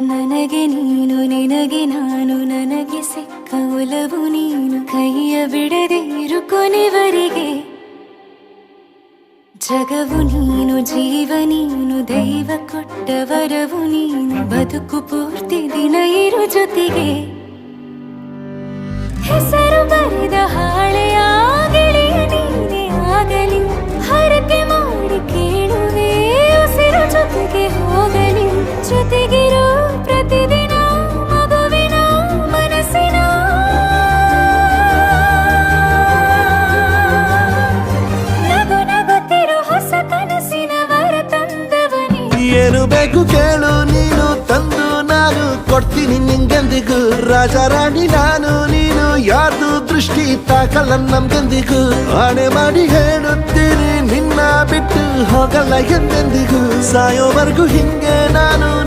ನನಗೆ ನೀನು ನಿನಗೆ ನಾನು ನನಗೆ ಸಿಕ್ಕ ಒಲವು ನೀನು ಕೈಯ ಬಿಡದೆ ಇರು ಕೊನೆವರೆಗೆ ಜಗವು ನೀನು ಜೀವ ನೀನು ದೈವ ಕೊಟ್ಟ ವರವು ನೀನು ಬದುಕು ಪೂರ್ತಿ ದಿನ ಇರು ಜೊತೆಗೆ ಹೆಸರು ಬರೆದ ಹಾಳೆಯ ಗೆಳೆಯ ನೀನೇ ಆಗಲಿ ಹರಕೆ ಮಾಡಿ ಕೇಳುವೆ ಉಸಿರು ಜೊತೆಗೆ ಹೋಗಲಿ ಜೊತೆಗಿರೋ ಪ್ರತಿದಿನ ಮಗುವಿನ ಮನಸ್ಸಿನ ನಗು ನಗುತ್ತಿರೋ ಹೊಸ ಕನಸಿನ ವರ ತಂದವನೇ ಏನು ಬೇಕು ಕೇಳು ನೀನು ತಂದು ನಾನು ಕೊಡ್ತೀನಿ ನಿಂಗೆಂದಿಗೂ ರಾಜ ರಾಣಿ ನಾನು ನೀನು ಯಾರ್ದು ದೃಷ್ಟಿ ತಾಕಲ್ಲ ನಮ್ಗೆಂದಿಗೂ ಆಣೆ ಮಾಡಿ ಹೇಳುತ್ತೀನಿ ನಿನ್ನ ಬಿಟ್ಟು ಹೋಗಲ್ಲ ಎಂದೆಂದಿಗೂ ಸಾಯೋವರೆಗೂ ಹಿಂಗೆ ನಾನು